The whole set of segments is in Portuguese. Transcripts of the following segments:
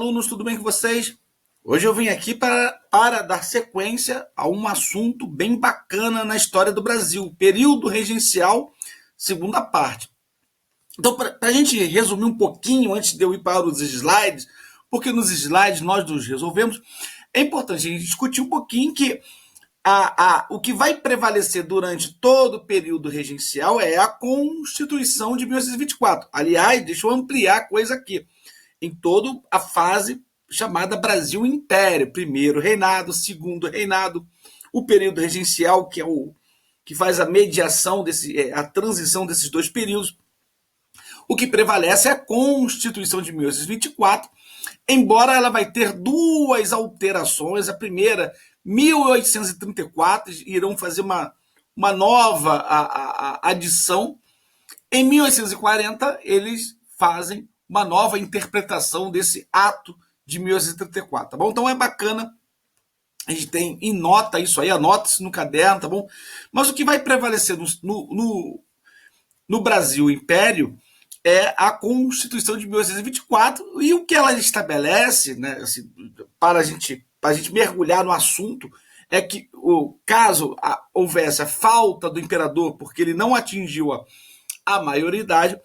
Alunos, tudo bem com vocês? Hoje eu vim aqui para dar sequência a um assunto bem bacana na história do Brasil, período regencial, segunda parte. Então, para a gente resumir um pouquinho, antes de eu ir para os slides, porque nos slides nós nos resolvemos, é importante a gente discutir um pouquinho que o que vai prevalecer durante todo o período regencial é a Constituição de 1824. Aliás, deixa eu ampliar a coisa aqui. Em toda a fase chamada Brasil Império, primeiro reinado, segundo reinado, o período regencial, que é o que faz a mediação, a transição desses dois períodos. O que prevalece é a Constituição de 1824, embora ela vai ter duas alterações. A primeira, 1834, irão fazer uma nova adição. Em 1840, eles fazem uma nova interpretação desse ato de 1834, tá bom? Então é bacana, a gente tem em nota isso aí, anota-se no caderno, tá bom? Mas o que vai prevalecer no Brasil Império é a Constituição de 1824 e o que ela estabelece, né, assim, para a gente mergulhar no assunto, é que caso houvesse a falta do imperador porque ele não atingiu a maioridade,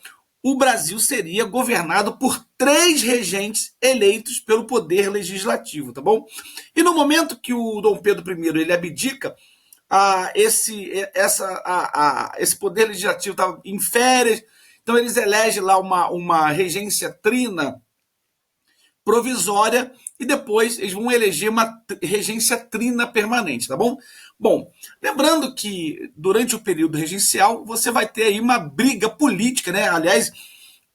o Brasil seria governado por 3 regentes eleitos pelo poder legislativo, tá bom? E no momento que o Dom Pedro I ele abdica, esse poder legislativo estava em férias, então eles elegem lá uma regência trina provisória e depois eles vão eleger uma regência trina permanente, tá bom? Bom, lembrando que durante o período regencial você vai ter aí uma briga política, né? Aliás,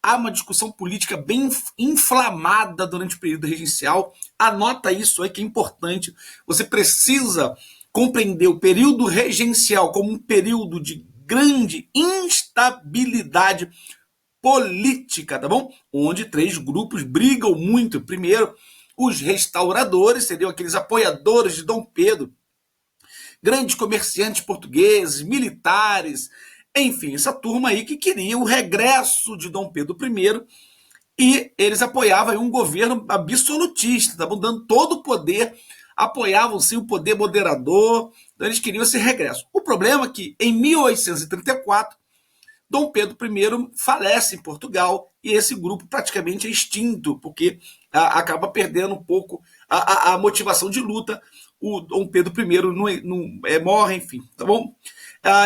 há uma discussão política bem inflamada durante o período regencial. Anota isso aí que é importante. Você precisa compreender o período regencial como um período de grande instabilidade política, tá bom? Onde 3 grupos brigam muito. Primeiro, os restauradores, seriam aqueles apoiadores de Dom Pedro, grandes comerciantes portugueses, militares, enfim, essa turma aí que queria o regresso de Dom Pedro I e eles apoiavam um governo absolutista, estavam dando todo o poder, apoiavam sim o poder moderador, então eles queriam esse regresso. O problema é que em 1834 Dom Pedro I falece em Portugal e esse grupo praticamente é extinto, porque acaba perdendo um pouco a motivação de luta. O Dom Pedro I morre, enfim, tá bom?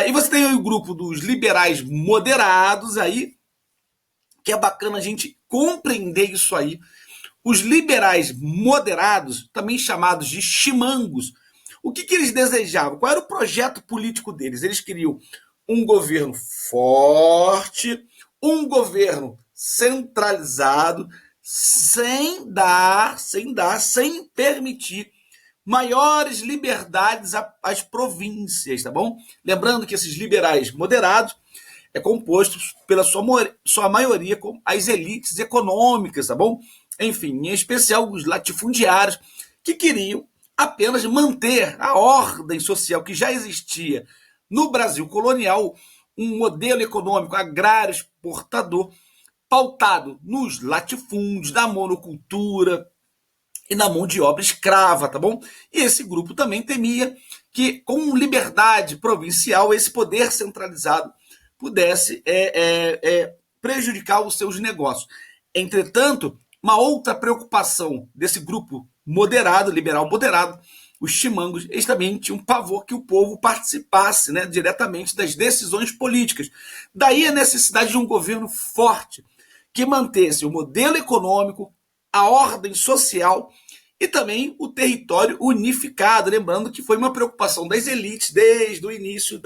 E você tem aí o grupo dos liberais moderados aí, que é bacana a gente compreender isso aí. Os liberais moderados, também chamados de chimangos, o que eles desejavam? Qual era o projeto político deles? Eles queriam um governo forte, um governo centralizado, sem permitir maiores liberdades às províncias, tá bom? Lembrando que esses liberais moderados é composto pela sua maioria com as elites econômicas, tá bom? Enfim, em especial os latifundiários, que queriam apenas manter a ordem social que já existia no Brasil colonial, um modelo econômico agrário exportador, pautado nos latifúndios, na monocultura e na mão de obra escrava, tá bom? E esse grupo também temia que, com liberdade provincial, esse poder centralizado pudesse prejudicar os seus negócios. Entretanto, uma outra preocupação desse grupo moderado, liberal moderado, os chimangos, eles também tinham pavor que o povo participasse, né, diretamente das decisões políticas. Daí a necessidade de um governo forte, que mantesse o modelo econômico, a ordem social e também o território unificado. Lembrando que foi uma preocupação das elites desde o início,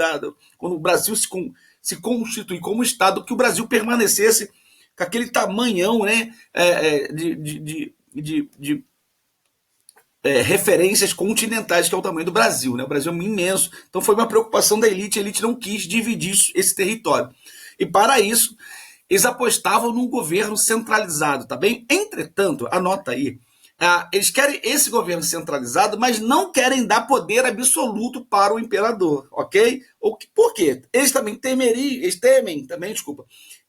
quando o Brasil se constitui como Estado, que o Brasil permanecesse com aquele tamanhão, né, de referências continentais, que é o tamanho do Brasil, né? O Brasil é imenso, então foi uma preocupação da elite, a elite não quis dividir esse território. E para isso, eles apostavam num governo centralizado, tá bem? Entretanto, anota aí, eles querem esse governo centralizado, mas não querem dar poder absoluto para o imperador, ok? Por quê?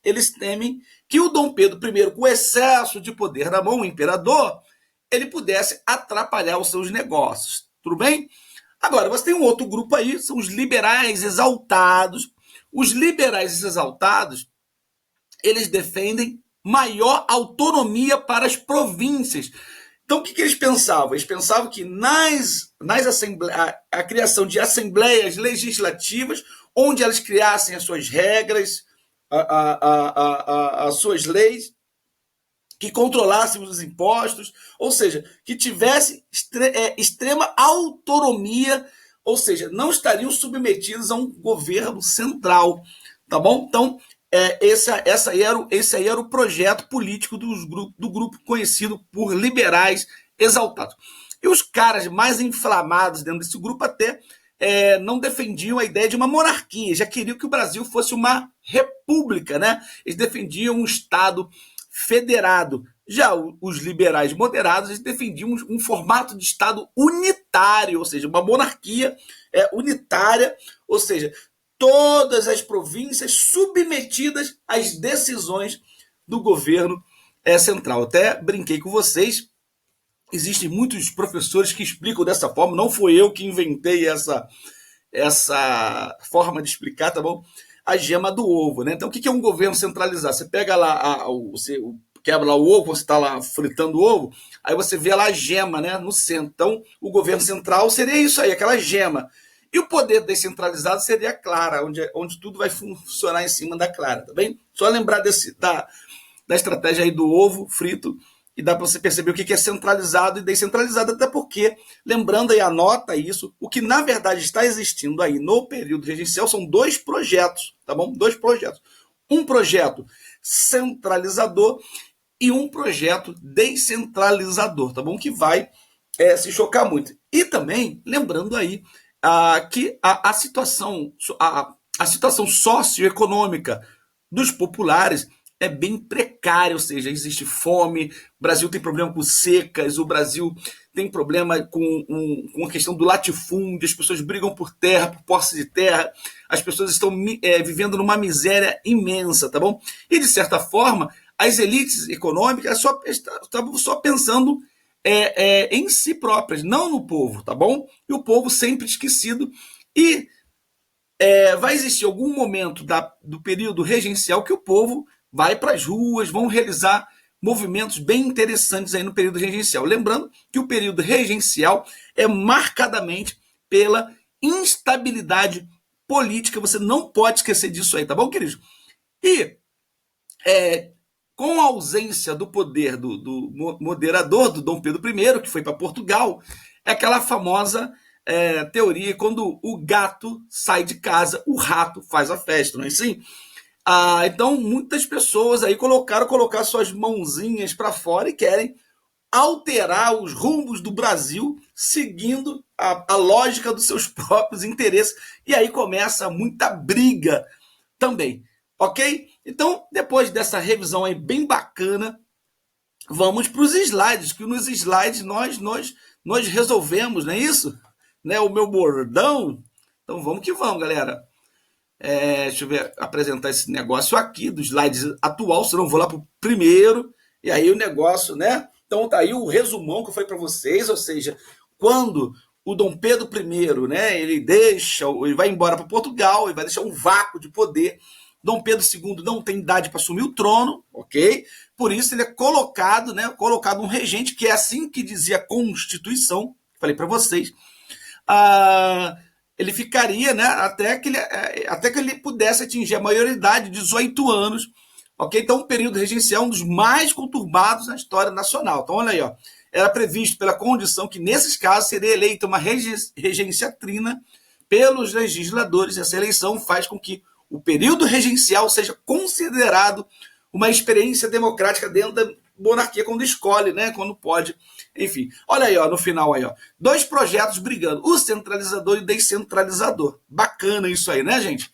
Eles temem que o Dom Pedro I, com excesso de poder na mão, o imperador, ele pudesse atrapalhar os seus negócios. Tudo bem? Agora, você tem um outro grupo aí, são os liberais exaltados. Os liberais exaltados, eles defendem maior autonomia para as províncias. Então, o que eles pensavam? Eles pensavam que a criação de assembleias legislativas, onde elas criassem as suas regras, as suas leis, que controlassem os impostos, ou seja, que tivesse extrema autonomia, ou seja, não estariam submetidos a um governo central, tá bom? Então, esse aí era o projeto político do grupo conhecido por liberais exaltados. E os caras mais inflamados dentro desse grupo até não defendiam a ideia de uma monarquia, já queriam que o Brasil fosse uma república, né? Eles defendiam um Estado federado. Já os liberais moderados, eles defendiam um formato de Estado unitário, ou seja, uma monarquia unitária, ou seja, todas as províncias submetidas às decisões do governo central. Até brinquei com vocês, existem muitos professores que explicam dessa forma, não foi eu que inventei essa forma de explicar, tá bom? A gema do ovo, né? Então, o que é um governo centralizado? Você pega lá, você quebra lá o ovo, você está lá fritando o ovo, aí você vê lá a gema, né, no centro. Então, o governo central seria isso aí, aquela gema. E o poder descentralizado seria a clara, onde tudo vai funcionar em cima da clara, tá bem? Só lembrar da estratégia aí do ovo frito, e dá para você perceber o que é centralizado e descentralizado, até porque, lembrando aí, anota isso, o que na verdade está existindo aí no período regencial são dois projetos, tá bom? Dois projetos. Um projeto centralizador e um projeto descentralizador, tá bom? Que vai se chocar muito. E também, lembrando aí, que a situação socioeconômica dos populares é bem precária, ou seja, existe fome, o Brasil tem problema com secas, o Brasil tem problema com a questão do latifúndio, as pessoas brigam por terra, por posse de terra, as pessoas estão vivendo numa miséria imensa, tá bom? E, de certa forma, as elites econômicas estavam só pensando em si próprias, não no povo, tá bom? E o povo sempre esquecido. E vai existir algum momento do período regencial que o povo vai para as ruas, vão realizar movimentos bem interessantes aí no período regencial. Lembrando que o período regencial é marcadamente pela instabilidade política, você não pode esquecer disso aí, tá bom, querido? E com a ausência do poder do moderador, do Dom Pedro I, que foi para Portugal, é aquela famosa teoria, quando o gato sai de casa, o rato faz a festa, não é assim? Então, muitas pessoas aí colocar suas mãozinhas para fora e querem alterar os rumos do Brasil seguindo a lógica dos seus próprios interesses. E aí começa muita briga também, ok? Então, depois dessa revisão aí bem bacana, vamos para os slides, que nos slides nós resolvemos, não é isso? Né? O meu bordão. Então, vamos que vamos, galera. Deixa eu ver, apresentar esse negócio aqui, do slide atual, senão eu vou lá para o primeiro, e aí o negócio, né? Então tá aí o resumão que eu falei para vocês, ou seja, quando o Dom Pedro I, né, ele vai embora para Portugal, ele vai deixar um vácuo de poder, Dom Pedro II não tem idade para assumir o trono, ok? Por isso ele é colocado um regente, que é assim que dizia a Constituição, falei para vocês, ele ficaria, né, até que ele pudesse atingir a maioridade, 18 anos, ok? Então, o período regencial é um dos mais conturbados na história nacional. Então, olha aí, ó, era previsto pela condição que, nesses casos, seria eleita uma regência trina pelos legisladores. Essa eleição faz com que o período regencial seja considerado uma experiência democrática dentro da monarquia, quando escolhe, né, quando pode. Enfim, olha aí, ó, no final aí, ó, dois projetos brigando, o centralizador e o descentralizador. Bacana isso aí, né, gente?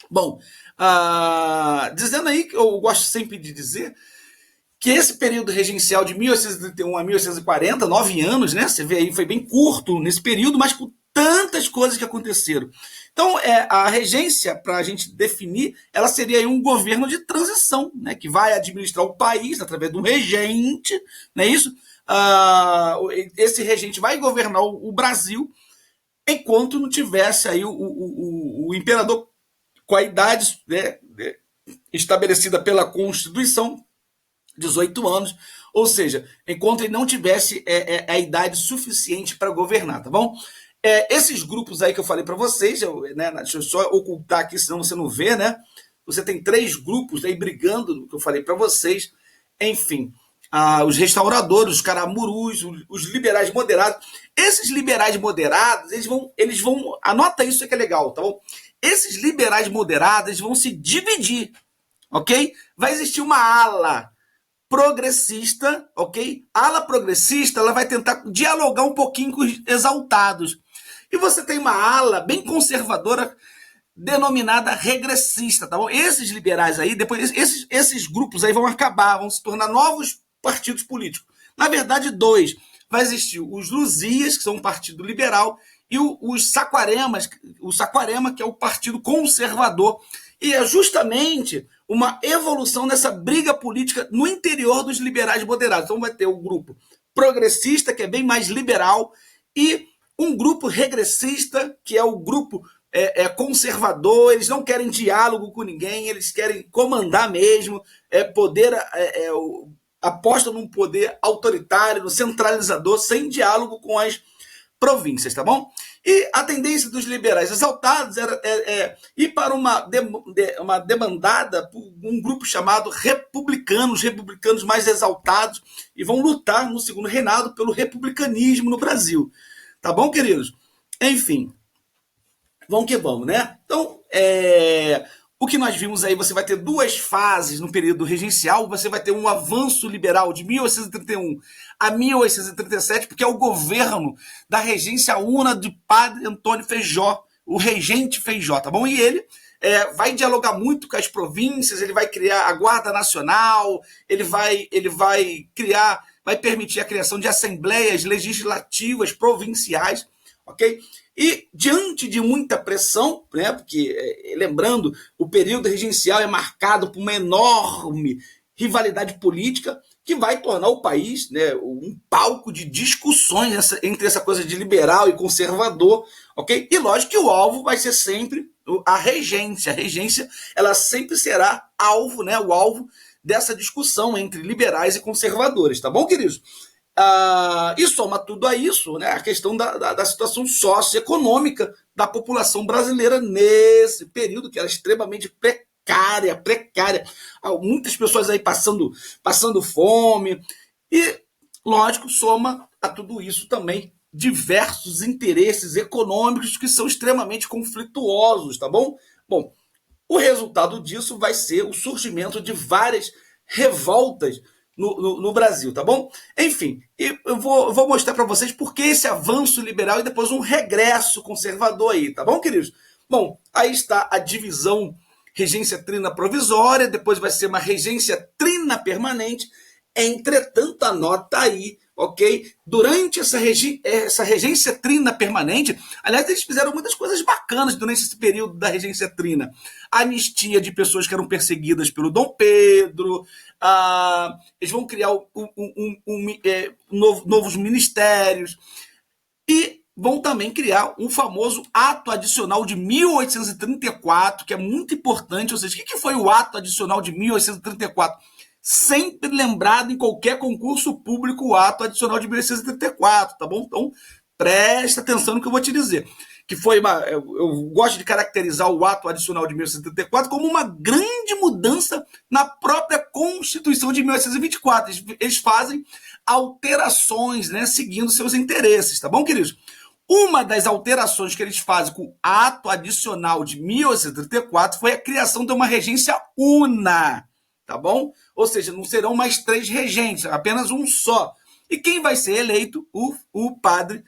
Bom, dizendo aí, que eu gosto sempre de dizer que esse período regencial de 1831 a 1840, 9 anos, né? Você vê aí, foi bem curto nesse período, mas com tantas coisas que aconteceram. Então, a regência, para a gente definir, ela seria aí um governo de transição, né, que vai administrar o país através de um regente, não é isso? esse regente vai governar o Brasil enquanto não tivesse aí o imperador com a idade, né, estabelecida pela Constituição, 18 anos, ou seja, enquanto ele não tivesse a idade suficiente para governar, tá bom? Esses grupos aí que eu falei para vocês, né, deixa eu só ocultar aqui, senão você não vê, né? Você tem 3 grupos aí brigando, que eu falei para vocês, enfim. Os restauradores, os caramurus, os liberais moderados. Esses liberais moderados, eles vão, anota isso que é legal, tá bom? Esses liberais moderados eles vão se dividir, ok? Vai existir uma ala progressista, ok? A ala progressista, ela vai tentar dialogar um pouquinho com os exaltados. E você tem uma ala bem conservadora denominada regressista, tá bom? Esses liberais aí, depois esses grupos aí vão acabar, vão se tornar novos partidos políticos. Na verdade, 2. Vai existir os Luzias, que são um partido liberal, e os Saquaremas, o Saquarema, que é o partido conservador. E é justamente uma evolução dessa briga política no interior dos liberais moderados. Então vai ter o grupo progressista, que é bem mais liberal, e um grupo regressista, que é o grupo conservador. Eles não querem diálogo com ninguém, eles querem comandar mesmo, poder, apostam num poder autoritário, no centralizador, sem diálogo com as províncias, tá bom? E a tendência dos liberais exaltados era ir para uma demandada por um grupo chamado republicanos mais exaltados, e vão lutar no segundo reinado pelo republicanismo no Brasil. Tá bom, queridos? Enfim, vamos que vamos, né? Então, o que nós vimos aí, você vai ter 2 fases no período regencial. Você vai ter um avanço liberal de 1831 a 1837, porque é o governo da regência una de Padre Antônio Feijó, o regente Feijó, tá bom? E ele vai dialogar muito com as províncias, ele vai criar a Guarda Nacional, ele vai permitir a criação de assembleias legislativas provinciais, ok? E diante de muita pressão, né, porque, lembrando, o período regencial é marcado por uma enorme rivalidade política que vai tornar o país, né, um palco de discussões entre essa coisa de liberal e conservador, ok? E lógico que o alvo vai ser sempre a regência. A regência, ela sempre será alvo, né, o alvo dessa discussão entre liberais e conservadores, tá bom, queridos? E soma tudo a isso, né, a questão da situação socioeconômica da população brasileira nesse período, que era extremamente precária. Muitas pessoas aí passando fome. E, lógico, soma a tudo isso também diversos interesses econômicos que são extremamente conflituosos, tá bom? Bom, o resultado disso vai ser o surgimento de várias revoltas no Brasil, tá bom? Enfim, eu vou mostrar para vocês por que esse avanço liberal e depois um regresso conservador aí, tá bom, queridos? Bom, aí está a divisão regência trina provisória, depois vai ser uma regência trina permanente. Entretanto, anota aí, ok? Durante essa regência trina permanente, aliás, eles fizeram muitas coisas bacanas durante esse período da regência trina. Anistia de pessoas que eram perseguidas pelo Dom Pedro, eles vão criar novos ministérios e vão também criar um famoso ato adicional de 1834, que é muito importante. Ou seja, o que foi o ato adicional de 1834? Sempre lembrado em qualquer concurso público o ato adicional de 1834, tá bom? Então, presta atenção no que eu vou te dizer. Que foi eu gosto de caracterizar o ato adicional de 1834 como uma grande mudança na própria Constituição de 1824. Eles fazem alterações, né, seguindo seus interesses, tá bom, queridos? Uma das alterações que eles fazem com o ato adicional de 1834 foi a criação de uma regência una, tá bom? Ou seja, não serão mais 3 regentes, apenas um só. E quem vai ser eleito? O padre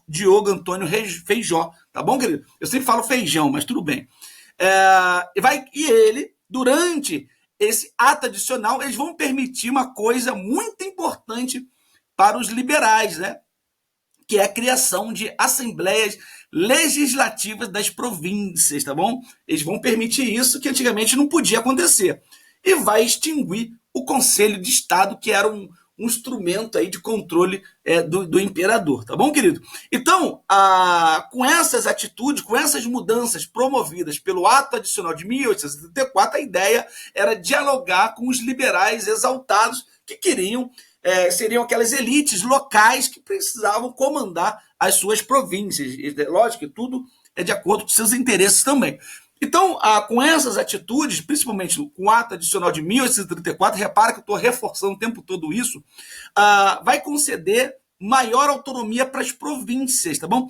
Diogo Antônio Feijó, tá bom, querido? Eu sempre falo feijão, mas tudo bem. E ele, durante esse ato adicional, eles vão permitir uma coisa muito importante para os liberais, né? Que é a criação de assembleias legislativas das províncias, tá bom? Eles vão permitir isso, que antigamente não podia acontecer. E vai extinguir o Conselho de Estado, que era um instrumento aí de controle do imperador, tá bom, querido? Então, com essas atitudes, com essas mudanças promovidas pelo Ato Adicional de 1834, a ideia era dialogar com os liberais exaltados que queriam, seriam aquelas elites locais que precisavam comandar as suas províncias. E, lógico que tudo é de acordo com seus interesses também. Então, com essas atitudes, principalmente com o Ato Adicional de 1834, repara que eu estou reforçando o tempo todo isso, vai conceder maior autonomia para as províncias, tá bom?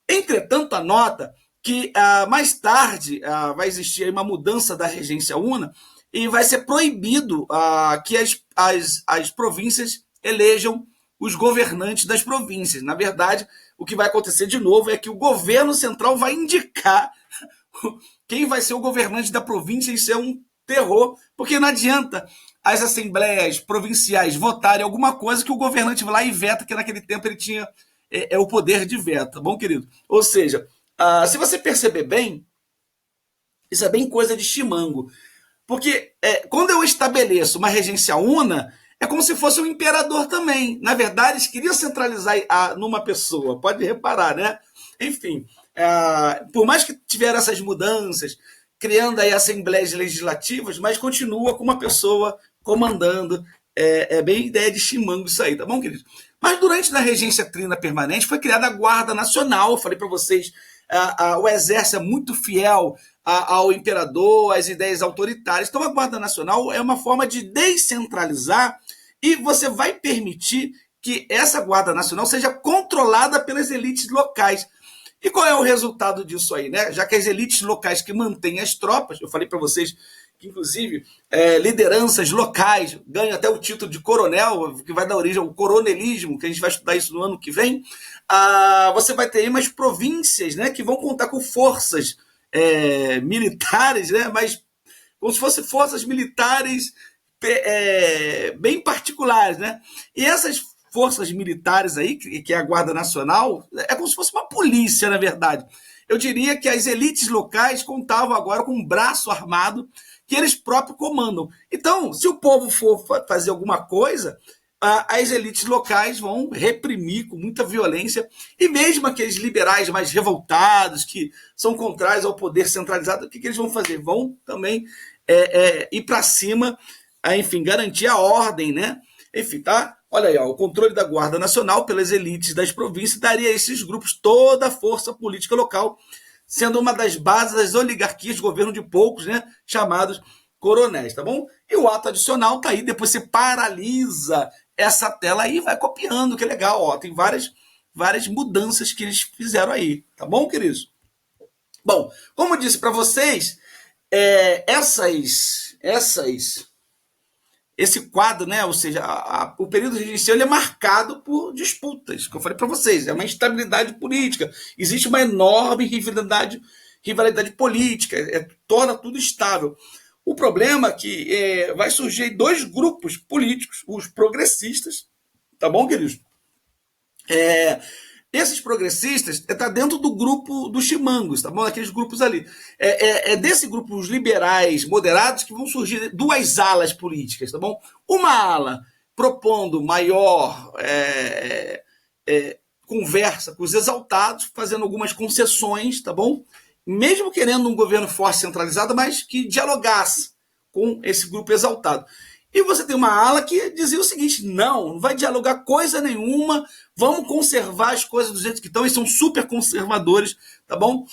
Entretanto, anota que mais tarde vai existir aí uma mudança da regência una e vai ser proibido que as províncias elejam os governantes das províncias. Na verdade, o que vai acontecer de novo é que o governo central vai indicar quem vai ser o governante da província. Isso é um terror, porque não adianta as assembleias provinciais votarem alguma coisa que o governante vai lá e veta, que naquele tempo ele tinha o poder de veto, tá bom, querido? Ou seja, se você perceber bem, isso é bem coisa de chimango, porque quando eu estabeleço uma regência una, é como se fosse um imperador também. Na verdade, eles queriam centralizar numa pessoa, pode reparar, né? Enfim, por mais que tiveram essas mudanças, criando aí assembleias legislativas, mas continua com uma pessoa comandando. É bem ideia de chimango isso aí, tá bom, querido? Mas durante a regência trina permanente foi criada a Guarda Nacional. Eu falei para vocês, o exército é muito fiel ao imperador, às ideias autoritárias. Então a Guarda Nacional é uma forma de descentralizar e você vai permitir que essa Guarda Nacional seja controlada pelas elites locais. E qual é o resultado disso aí, né? Já que as elites locais que mantêm as tropas, eu falei para vocês que, inclusive, lideranças locais ganham até o título de coronel, que vai dar origem ao coronelismo, que a gente vai estudar isso no ano que vem. Você vai ter aí umas províncias, né, que vão contar com forças militares, né, mas como se fossem forças militares bem particulares, né? E essas forças militares aí, que é a Guarda Nacional, é como se fosse uma polícia, na verdade. Eu diria que as elites locais contavam agora com um braço armado que eles próprios comandam. Então, se o povo for fazer alguma coisa, as elites locais vão reprimir com muita violência, e mesmo aqueles liberais mais revoltados, que são contrários ao poder centralizado, o que eles vão fazer? Vão também ir para cima, enfim, garantir a ordem, né? Enfim, tá? Olha aí, o controle da Guarda Nacional pelas elites das províncias daria a esses grupos toda a força política local, sendo uma das bases das oligarquias de governo de poucos, né, chamados coronéis, tá bom? E o ato adicional tá aí, depois você paralisa essa tela aí e vai copiando, que é legal, ó, tem várias mudanças que eles fizeram aí, tá bom, queridos? Bom, como eu disse para vocês, esse quadro, né, ou seja, o período regencial é marcado por disputas, que eu falei para vocês, é uma instabilidade política, existe uma enorme rivalidade política, torna tudo estável. O problema é que vai surgir dois grupos políticos, os progressistas, tá bom, queridos? Esses progressistas estão dentro do grupo dos chimangos, tá bom? Aqueles grupos ali. Desse grupo, os liberais moderados, que vão surgir duas alas políticas, tá bom? Uma ala propondo maior conversa com os exaltados, fazendo algumas concessões, tá bom? Mesmo querendo um governo forte centralizado, mas que dialogasse com esse grupo exaltado. E você tem uma ala que dizia o seguinte: não vai dialogar coisa nenhuma, vamos conservar as coisas do jeito que estão. Eles são super conservadores, tá bom?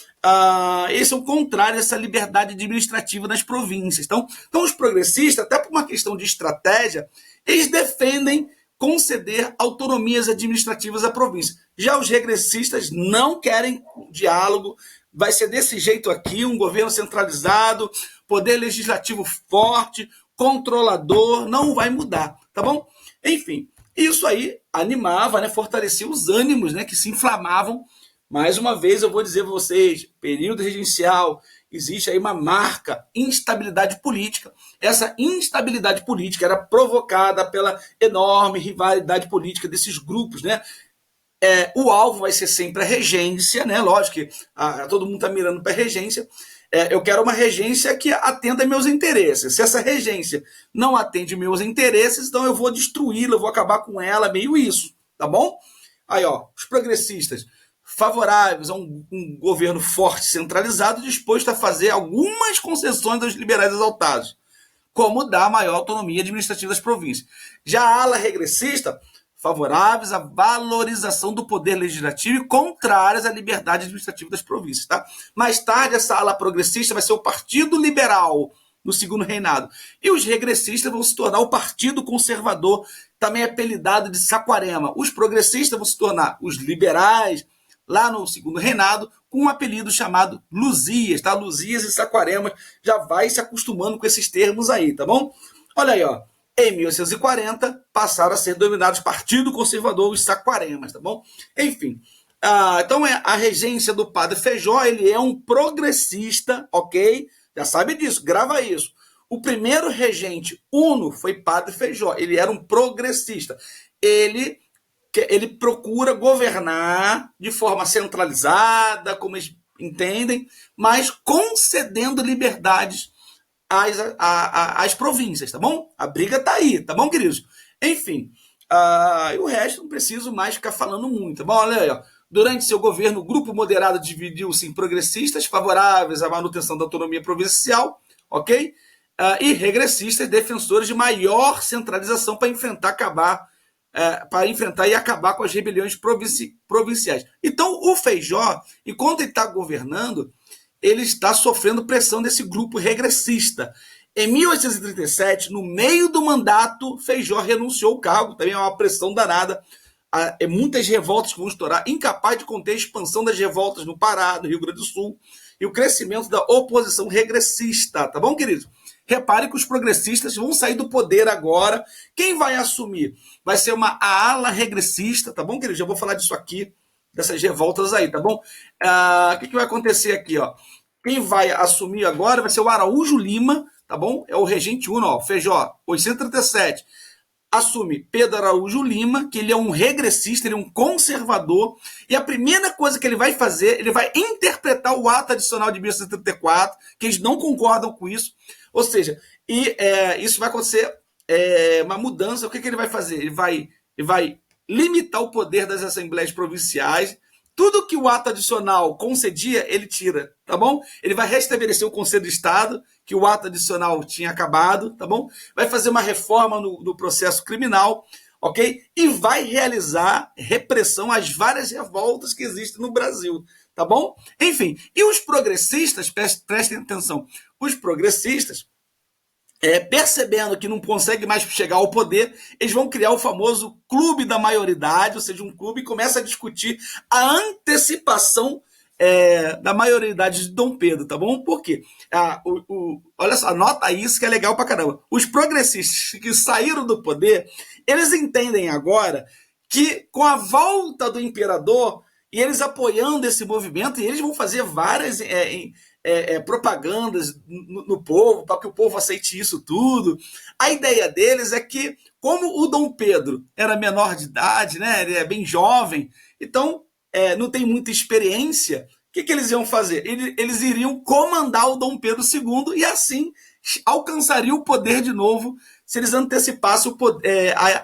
Eles são contrários a essa liberdade administrativa nas províncias. Então, os progressistas, até por uma questão de estratégia, eles defendem conceder autonomias administrativas à província. Já os regressistas não querem diálogo, vai ser desse jeito aqui, um governo centralizado, poder legislativo forte, controlador, não vai mudar, tá bom? Enfim, isso aí animava, né, fortalecia os ânimos, né, que se inflamavam. Mais uma vez eu vou dizer para vocês, período regencial, existe aí uma marca, instabilidade política. Essa instabilidade política era provocada pela enorme rivalidade política desses grupos, né? O alvo vai ser sempre a regência, né? Lógico que todo mundo está mirando para a regência. eu quero uma regência que atenda meus interesses. Se essa regência não atende meus interesses, então eu vou destruí-la, eu vou acabar com ela, meio isso, tá bom? Aí, ó, os progressistas favoráveis a um governo forte, centralizado, disposto a fazer algumas concessões aos liberais exaltados, como dar maior autonomia administrativa das províncias. Já a ala regressista, favoráveis à valorização do poder legislativo e contrárias à liberdade administrativa das províncias. Tá? Mais tarde, essa ala progressista vai ser o Partido Liberal, no segundo reinado. E os regressistas vão se tornar o Partido Conservador, também apelidado de Saquarema. Os progressistas vão se tornar os liberais, lá no segundo reinado, com um apelido chamado Luzias, tá? Luzias e Saquarema, já vai se acostumando com esses termos aí, tá bom? Olha aí, ó. Em 1840, passaram a ser denominados Partido Conservador, os Saquaremas, tá bom? Enfim, então a regência do Padre Feijó, ele é um progressista, ok? Já sabe disso, grava isso. O primeiro regente uno foi Padre Feijó, ele era um progressista. Ele procura governar de forma centralizada, como eles entendem, mas concedendo liberdades às províncias, tá bom? A briga tá aí, tá bom, queridos? Enfim, o resto não preciso mais ficar falando muito, tá bom? Olha aí, ó. Durante seu governo, o grupo moderado dividiu-se em progressistas, favoráveis à manutenção da autonomia provincial, ok? E regressistas, defensores de maior centralização para enfrentar e acabar com as rebeliões provinciais. Então, o Feijó, enquanto ele está governando, ele está sofrendo pressão desse grupo regressista. Em 1837, no meio do mandato, Feijó renunciou ao cargo, também é uma pressão danada, muitas revoltas que vão estourar, incapaz de conter a expansão das revoltas no Pará, no Rio Grande do Sul, e o crescimento da oposição regressista, tá bom, queridos? Repare que os progressistas vão sair do poder agora. Quem vai assumir? Vai ser a ala regressista, tá bom, queridos? Já vou falar disso aqui, dessas revoltas aí, tá bom? O que vai acontecer aqui, ó? Quem vai assumir agora vai ser o Araújo Lima, tá bom? É o regente uno, ó, Feijó, 837. Assume Pedro Araújo Lima, que ele é um regressista, ele é um conservador, e a primeira coisa que ele vai fazer, ele vai interpretar o ato adicional de 1834, que eles não concordam com isso, ou seja, isso vai acontecer uma mudança. O que ele vai fazer? Ele vai limitar o poder das assembleias provinciais. Tudo que o ato adicional concedia, ele tira, tá bom? Ele vai restabelecer o Conselho do Estado, que o ato adicional tinha acabado, tá bom? Vai fazer uma reforma no processo criminal, ok? E vai realizar repressão às várias revoltas que existem no Brasil, tá bom? Enfim, e os progressistas, prestem atenção, os progressistas, percebendo que não consegue mais chegar ao poder, eles vão criar o famoso clube da maioridade, ou seja, um clube que começa a discutir a antecipação da maioridade de Dom Pedro, tá bom? Por quê? Olha só, anota isso que é legal pra caramba. Os progressistas que saíram do poder, eles entendem agora que com a volta do imperador, e eles apoiando esse movimento, e eles vão fazer várias propagandas no povo, para que o povo aceite isso tudo. A ideia deles é que, como o Dom Pedro era menor de idade, né, ele é bem jovem, então não tem muita experiência, o que eles iam fazer? Eles iriam comandar o Dom Pedro II e assim alcançariam o poder de novo se eles antecipassem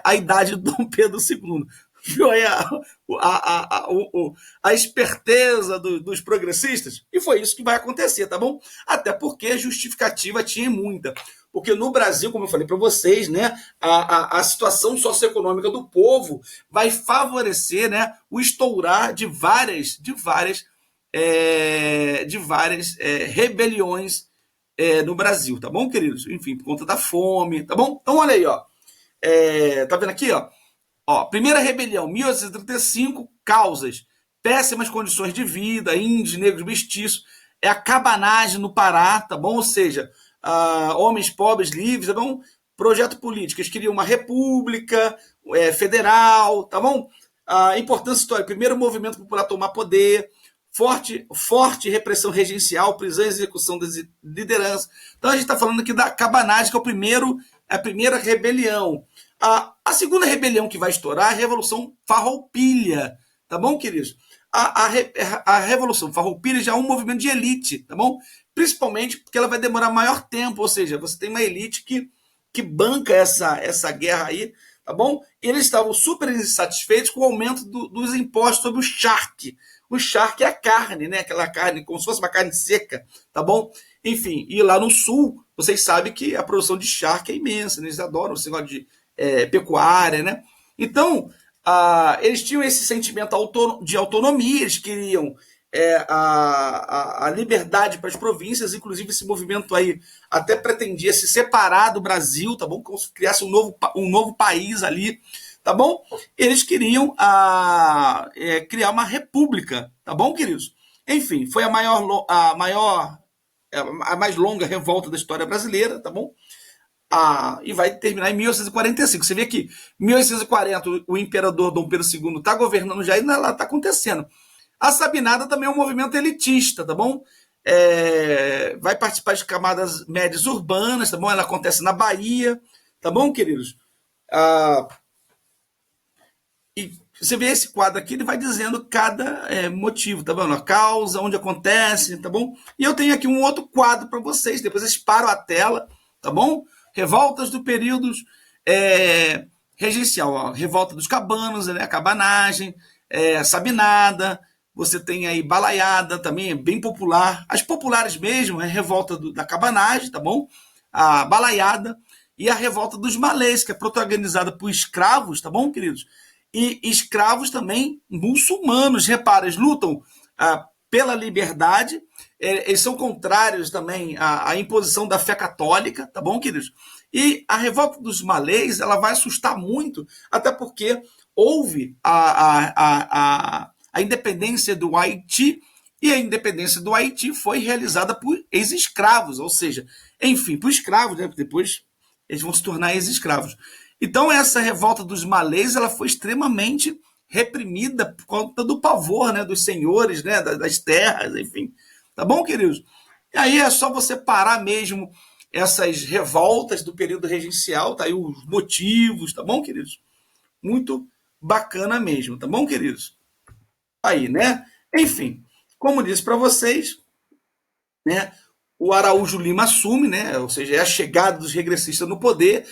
a idade do Dom Pedro II. Viu aí a esperteza dos progressistas? E foi isso que vai acontecer, tá bom? Até porque justificativa tinha muita. Porque no Brasil, como eu falei para vocês, né, a situação socioeconômica do povo vai favorecer, né, o estourar de várias rebeliões no Brasil, tá bom, queridos? Enfim, por conta da fome, tá bom? Então, olha aí, ó. Tá vendo aqui, ó? Primeira rebelião, 1835, causas, péssimas condições de vida, índios, negros, mestiços, a cabanagem no Pará, tá bom? Ou seja, homens pobres, livres, tá bom? Projeto político, eles queriam uma república federal, tá bom? Importância histórica, primeiro movimento popular tomar poder, forte repressão regencial, prisão e execução das lideranças. Então a gente está falando aqui da cabanagem, que é a primeira rebelião. A segunda rebelião que vai estourar é a Revolução Farroupilha, tá bom, queridos? a Revolução Farroupilha já é um movimento de elite, tá bom? Principalmente porque ela vai demorar maior tempo, ou seja, você tem uma elite que banca essa guerra aí, tá bom? E eles estavam super insatisfeitos com o aumento dos impostos sobre o charque. O charque é a carne, né? Aquela carne, como se fosse uma carne seca, tá bom? Enfim, e lá no sul, vocês sabem que a produção de charque é imensa, né? Eles adoram esse negócio de pecuária, né? Então, eles tinham esse sentimento de autonomia, eles queriam a liberdade para as províncias, inclusive esse movimento aí até pretendia se separar do Brasil, tá bom? Como se criasse um novo país ali, tá bom? Eles queriam criar uma república, tá bom, queridos? Enfim, foi a mais longa revolta da história brasileira, tá bom? E vai terminar em 1845. Você vê que em 1840 o imperador Dom Pedro II está governando já e lá está acontecendo. A Sabinada também é um movimento elitista, tá bom? Vai participar de camadas médias urbanas, tá bom? Ela acontece na Bahia, tá bom, queridos? E você vê esse quadro aqui, ele vai dizendo cada motivo, tá vendo? A causa, onde acontece, tá bom? E eu tenho aqui um outro quadro para vocês, depois vocês param a tela, tá bom? Revoltas do período regencial, ó. Revolta dos cabanos, né? Cabanagem, Sabinada, você tem aí Balaiada, também é bem popular. As populares mesmo é revolta da cabanagem, tá bom? A Balaiada e a revolta dos malês, que é protagonizada por escravos, tá bom, queridos? E escravos também muçulmanos, repara, eles lutam pela liberdade, eles são contrários também à imposição da fé católica, tá bom, queridos? E a revolta dos malês, ela vai assustar muito, até porque houve a independência do Haiti, e a independência do Haiti foi realizada por ex-escravos, ou seja, enfim, por escravos, né? Depois eles vão se tornar ex-escravos. Então, essa revolta dos malês, ela foi extremamente reprimida por conta do pavor, né, dos senhores, né, das terras, enfim. Tá bom, queridos? E aí é só você parar mesmo essas revoltas do período regencial, tá aí os motivos, tá bom, queridos? Muito bacana mesmo, tá bom, queridos? Aí, né? Enfim, como disse para vocês, né, o Araújo Lima assume, né, ou seja, é a chegada dos regressistas no poder,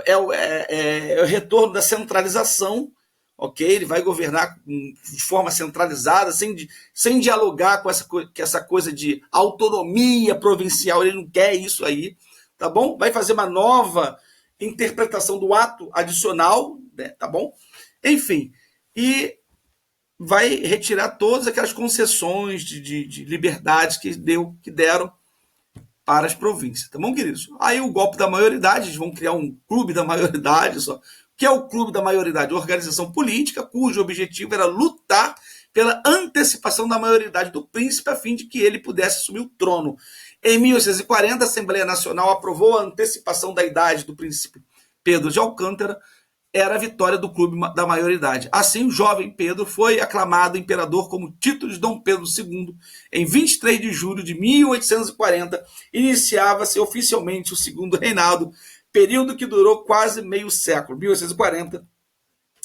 é o retorno da centralização, ok? Ele vai governar de forma centralizada, sem dialogar com essa coisa de autonomia provincial, ele não quer isso aí, tá bom? Vai fazer uma nova interpretação do ato adicional, né, tá bom? Enfim, e vai retirar todas aquelas concessões de liberdades que deram para as províncias, tá bom, queridos? Aí o golpe da maioridade, eles vão criar um clube da maioridade, só. O que é o clube da maioridade? Organização política cujo objetivo era lutar pela antecipação da maioridade do príncipe a fim de que ele pudesse assumir o trono. Em 1840, a Assembleia Nacional aprovou a antecipação da idade do príncipe Pedro de Alcântara, era a vitória do clube da maioridade. Assim, o jovem Pedro foi aclamado imperador como título de Dom Pedro II. Em 23 de julho de 1840, iniciava-se oficialmente o segundo reinado, período que durou quase meio século, 1840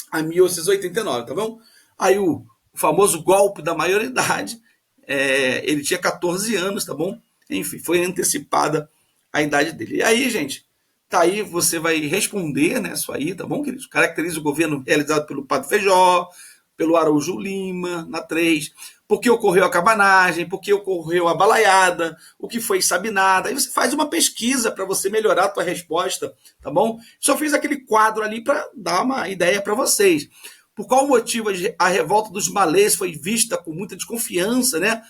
a 1889, tá bom? Aí o famoso golpe da maioridade, ele tinha 14 anos, tá bom? Enfim, foi antecipada a idade dele. E aí, gente, tá aí, você vai responder, né, isso aí, tá bom, queridos? Caracteriza o governo realizado pelo Padre Feijó, pelo Araújo Lima, na 3, por que ocorreu a cabanagem, por que ocorreu a balaiada, o que foi sabinada. Aí você faz uma pesquisa para você melhorar a tua resposta, tá bom? Só fiz aquele quadro ali para dar uma ideia para vocês. Por qual motivo a revolta dos malês foi vista com muita desconfiança, né?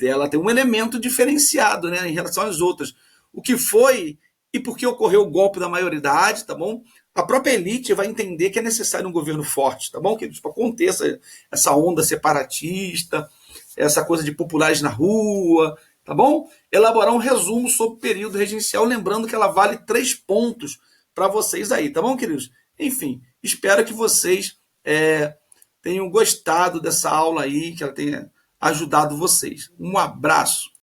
Ela tem um elemento diferenciado, né, em relação às outras. O que foi e por que ocorreu o golpe da maioridade, tá bom? A própria elite vai entender que é necessário um governo forte, tá bom, queridos? Para conter essa onda separatista, essa coisa de populares na rua, tá bom? Elaborar um resumo sobre o período regencial, lembrando que ela vale 3 pontos para vocês aí, tá bom, queridos? Enfim, espero que vocês tenham gostado dessa aula aí, que ela tenha ajudado vocês. Um abraço.